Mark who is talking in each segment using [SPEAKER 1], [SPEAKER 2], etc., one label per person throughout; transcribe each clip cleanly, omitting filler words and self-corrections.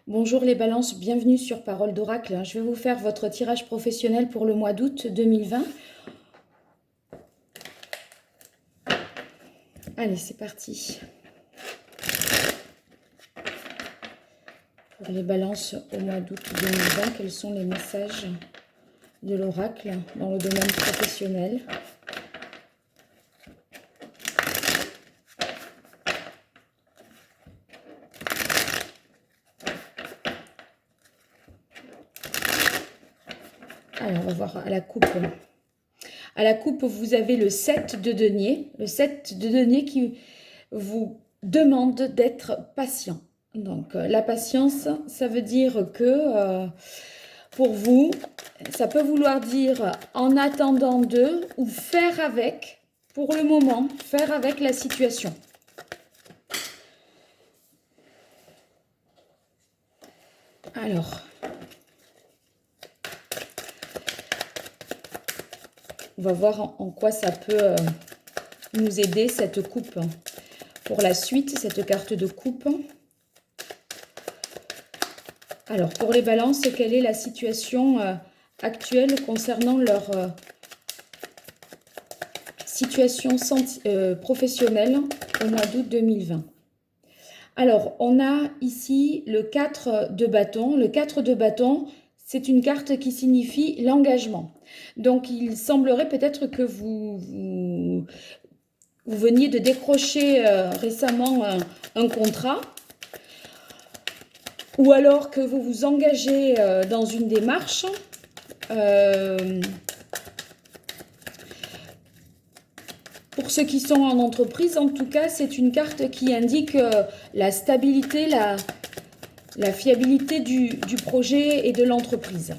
[SPEAKER 1] Bonjour les balances, bienvenue sur Parole d'Oracle. Je vais vous faire votre tirage professionnel pour le mois d'août 2020. Allez, c'est parti. Pour les balances au mois d'août 2020, quels sont les messages de l'Oracle dans le domaine professionnel? Alors, on va voir à la coupe. À la coupe, vous avez le 7 de denier. Le 7 de denier qui vous demande d'être patient. Donc, la patience, ça veut dire que pour vous, ça peut vouloir dire en attendant de ou faire avec, pour le moment, faire avec la situation. Alors, on va voir en quoi ça peut nous aider, cette coupe. Pour la suite, cette carte de coupe. Alors, pour les balances, quelle est la situation actuelle concernant leur situation professionnelle au mois d'août 2020? Alors, on a ici le 4 de bâton. Le 4 de bâton, c'est une carte qui signifie l'engagement. Donc, il semblerait peut-être que vous veniez de décrocher récemment un contrat, ou alors que vous vous engagez dans une démarche. Pour ceux qui sont en entreprise, en tout cas, c'est une carte qui indique la stabilité, la fiabilité du projet et de l'entreprise.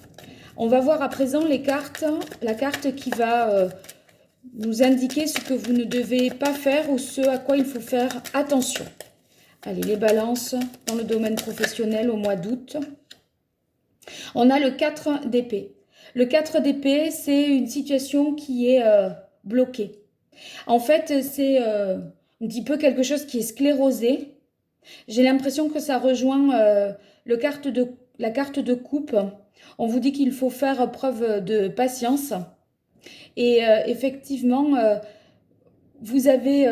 [SPEAKER 1] On va voir à présent les cartes, la carte qui va nous indiquer ce que vous ne devez pas faire ou ce à quoi il faut faire attention. Allez, les balances dans le domaine professionnel au mois d'août. On a le 4 d'épée. Le 4 d'épée, c'est une situation qui est bloquée. En fait, c'est un petit peu quelque chose qui est sclérosé. J'ai l'impression que ça rejoint la carte de coupe. On vous dit qu'il faut faire preuve de patience. Et effectivement, vous avez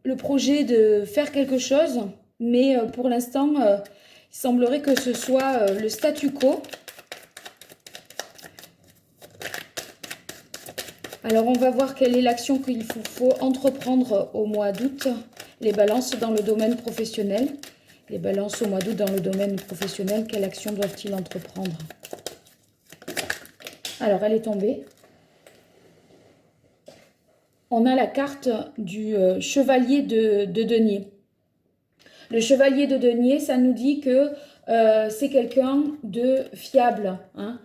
[SPEAKER 1] le projet de faire quelque chose, mais pour l'instant, il semblerait que ce soit le statu quo. Alors, on va voir quelle est l'action qu'il faut entreprendre au mois d'août. Les balances dans le domaine professionnel. Les balances au mois d'août dans le domaine professionnel, quelle action doivent-ils entreprendre? Alors, elle est tombée. On a la carte du chevalier de denier. Le chevalier de denier, ça nous dit que c'est quelqu'un de fiable, hein,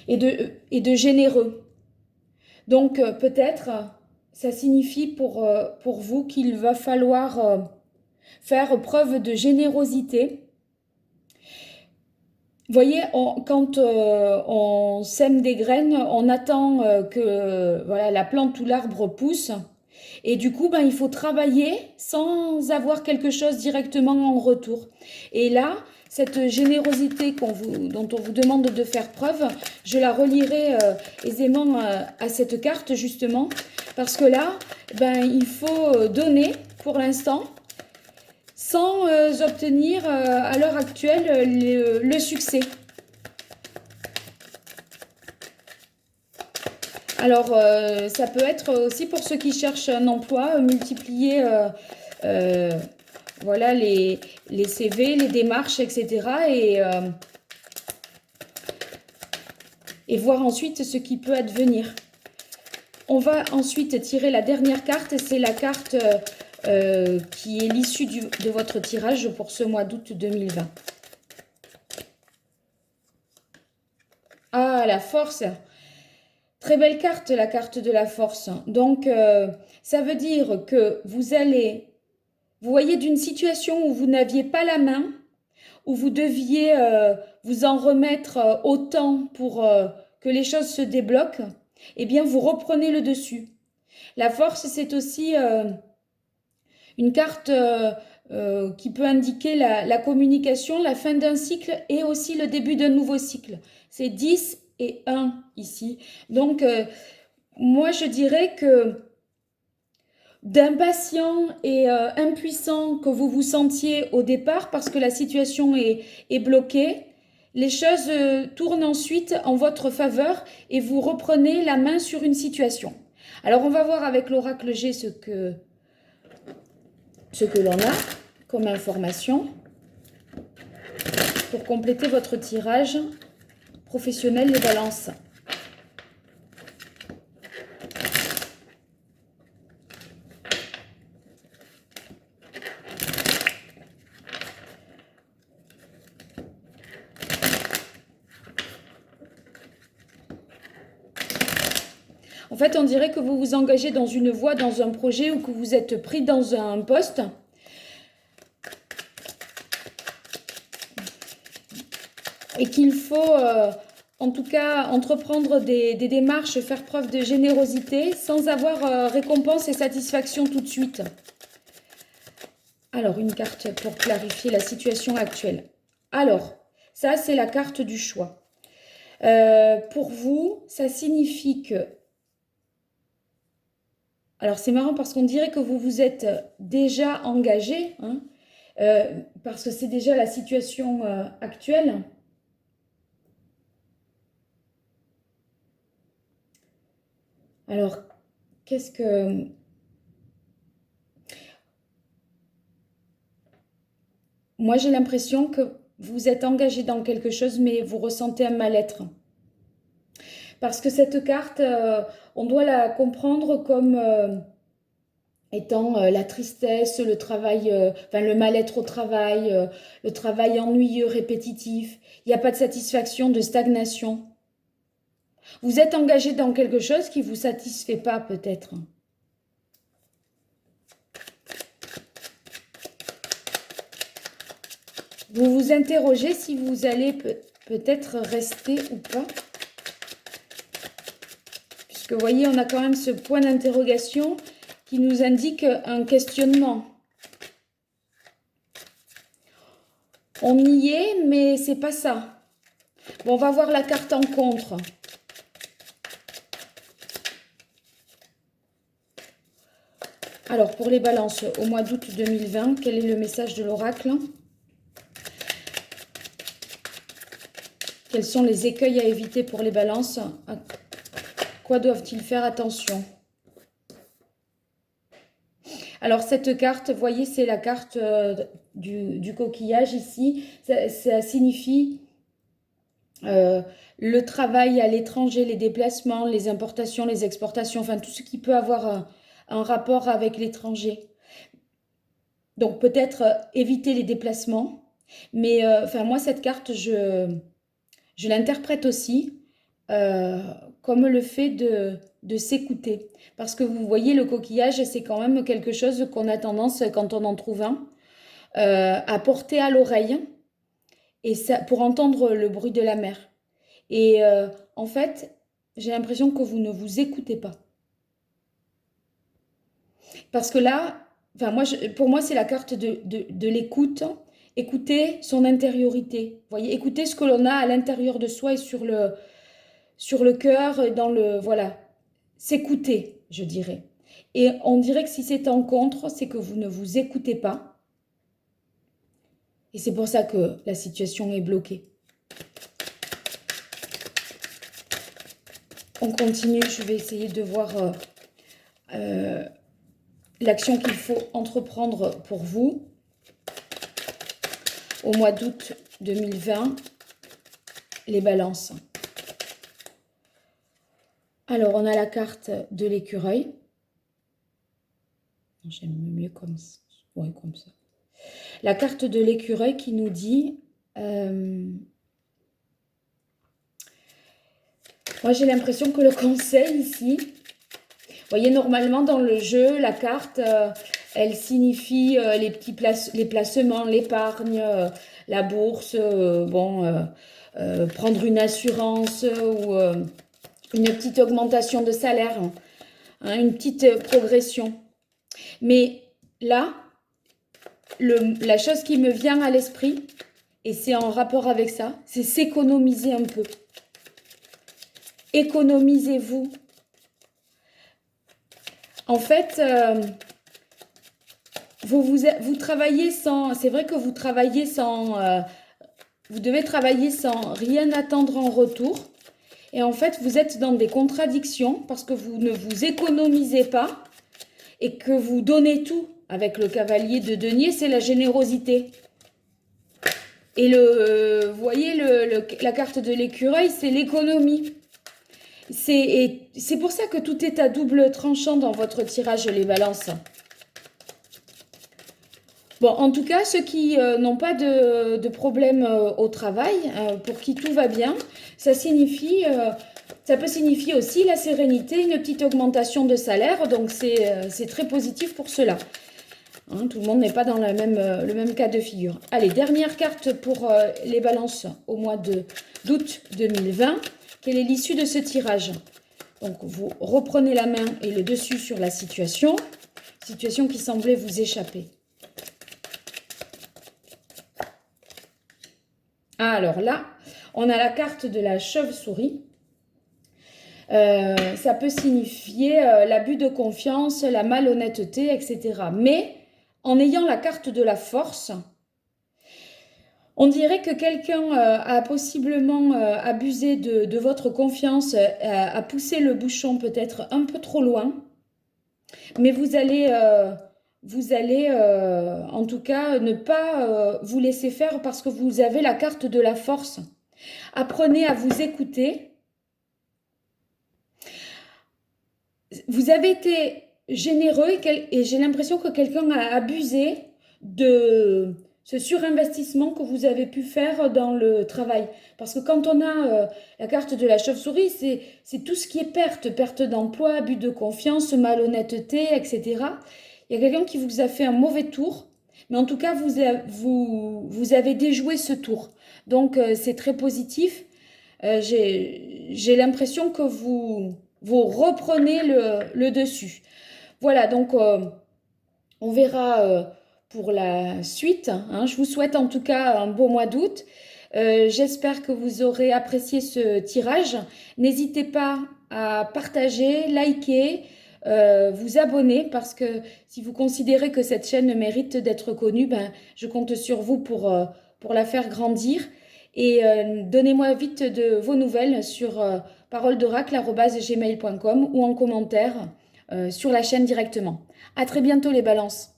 [SPEAKER 1] et de généreux. Donc, peut-être, ça signifie pour vous qu'il va falloir faire preuve de générosité. Vous voyez, quand on sème des graines, on attend que voilà, la plante ou l'arbre pousse. Et du coup, il faut travailler sans avoir quelque chose directement en retour. Et là, cette générosité dont on vous demande de faire preuve, je la relierai aisément à cette carte, justement. Parce que là, il faut donner pour l'instant, sans obtenir à l'heure actuelle le succès. Alors, ça peut être aussi pour ceux qui cherchent un emploi, multiplier voilà, les CV, les démarches, etc. Et voir ensuite ce qui peut advenir. On va ensuite tirer la dernière carte, c'est la carte qui est l'issue de votre tirage pour ce mois d'août 2020. Ah, la force! Très belle carte, la carte de la force. Donc, ça veut dire que vous voyez, d'une situation où vous n'aviez pas la main, où vous deviez vous en remettre autant pour que les choses se débloquent, eh bien, vous reprenez le dessus. La force, c'est aussi une carte qui peut indiquer la communication, la fin d'un cycle et aussi le début d'un nouveau cycle. C'est 10 et 1 ici. Donc, moi, je dirais que d'impatient et impuissant que vous vous sentiez au départ parce que la situation est bloquée, les choses tournent ensuite en votre faveur et vous reprenez la main sur une situation. Alors on va voir avec l'oracle G ce que l'on a comme information pour compléter votre tirage professionnel les balances. En fait, on dirait que vous vous engagez dans une voie, dans un projet ou que vous êtes pris dans un poste. Et qu'il faut, en tout cas, entreprendre des démarches, faire preuve de générosité sans avoir récompense et satisfaction tout de suite. Alors, une carte pour clarifier la situation actuelle. Alors, ça, c'est la carte du choix. Pour vous, ça signifie que... Alors, c'est marrant parce qu'on dirait que vous vous êtes déjà engagé, hein, parce que c'est déjà la situation actuelle. Alors, qu'est-ce que... Moi, j'ai l'impression que vous êtes engagé dans quelque chose, mais vous ressentez un mal-être. Parce que cette carte, on doit la comprendre comme étant la tristesse, le travail, enfin le mal-être au travail, le travail ennuyeux, répétitif. Il n'y a pas de satisfaction, de stagnation. Vous êtes engagé dans quelque chose qui ne vous satisfait pas peut-être. Vous vous interrogez si vous allez peut-être rester ou pas. Puisque vous voyez, on a quand même ce point d'interrogation qui nous indique un questionnement. On y est, mais c'est pas ça. Bon, on va voir la carte en contre. Alors, pour les balances, au mois d'août 2020, quel est le message de l'oracle ? Quels sont les écueils à éviter pour les balances? À quoi doivent-ils faire attention? Alors, cette carte, vous voyez, c'est la carte du coquillage ici. Ça signifie le travail à l'étranger, les déplacements, les importations, les exportations, enfin tout ce qui peut avoir un rapport avec l'étranger. Donc, peut-être éviter les déplacements. Mais enfin, moi, cette carte, je l'interprète aussi comme le fait de s'écouter. Parce que vous voyez, le coquillage, c'est quand même quelque chose qu'on a tendance, quand on en trouve un, à porter à l'oreille et ça, pour entendre le bruit de la mer. Et en fait, j'ai l'impression que vous ne vous écoutez pas. Parce que là, enfin moi, pour moi, c'est la carte de l'écoute. Écouter son intériorité. Vous voyez, écouter ce que l'on a à l'intérieur de soi et sur le cœur, dans le... Voilà. S'écouter, je dirais. Et on dirait que si c'est en contre, c'est que vous ne vous écoutez pas. Et c'est pour ça que la situation est bloquée. On continue, je vais essayer de voir l'action qu'il faut entreprendre pour vous. Au mois d'août 2020, les balances. Alors, on a la carte de l'écureuil. J'aime mieux comme ça. Ouais, comme ça. La carte de l'écureuil qui nous dit... moi, j'ai l'impression que le conseil ici... Vous voyez, normalement, dans le jeu, la carte, elle signifie les placements, l'épargne, la bourse, prendre une assurance ou une petite augmentation de salaire, hein, une petite progression. Mais là, la chose qui me vient à l'esprit, et c'est en rapport avec ça, c'est s'économiser un peu. Économisez-vous. En fait, vous travaillez sans... C'est vrai que vous travaillez sans... vous devez travailler sans rien attendre en retour. Et en fait, vous êtes dans des contradictions parce que vous ne vous économisez pas et que vous donnez tout. Avec le cavalier de denier, c'est la générosité. Et vous voyez, la carte de l'écureuil, c'est l'économie. C'est pour ça que tout est à double tranchant dans votre tirage, les balances. Bon, en tout cas, ceux qui n'ont pas de problème au travail, pour qui tout va bien, ça peut signifier aussi la sérénité, une petite augmentation de salaire. Donc, c'est très positif pour cela. Hein, tout le monde n'est pas dans le même cas de figure. Allez, dernière carte pour les balances au mois d'août 2020. Quelle est l'issue de ce tirage? Donc, vous reprenez la main et le dessus sur la situation. Situation qui semblait vous échapper. Alors là, on a la carte de la chauve-souris. Ça peut signifier l'abus de confiance, la malhonnêteté, etc. Mais en ayant la carte de la force, on dirait que quelqu'un a possiblement abusé de votre confiance, a poussé le bouchon peut-être un peu trop loin, mais vous allez en tout cas ne pas vous laisser faire parce que vous avez la carte de la force. Apprenez à vous écouter. Vous avez été généreux et j'ai l'impression que quelqu'un a abusé de ce surinvestissement que vous avez pu faire dans le travail. Parce que quand on a la carte de la chauve-souris, c'est tout ce qui est perte d'emploi, abus de confiance, malhonnêteté, etc. Il y a quelqu'un qui vous a fait un mauvais tour, mais en tout cas, vous avez déjoué ce tour. Donc, c'est très positif. J'ai l'impression que vous reprenez le dessus. Voilà, donc on verra pour la suite. Hein. Je vous souhaite en tout cas un beau mois d'août. J'espère que vous aurez apprécié ce tirage. N'hésitez pas à partager, liker, vous abonner parce que si vous considérez que cette chaîne mérite d'être connue, ben, je compte sur vous pour la faire grandir. Et donnez-moi vite de vos nouvelles sur paroledoracle@gmail.com ou en commentaire sur la chaîne directement. À très bientôt les balances.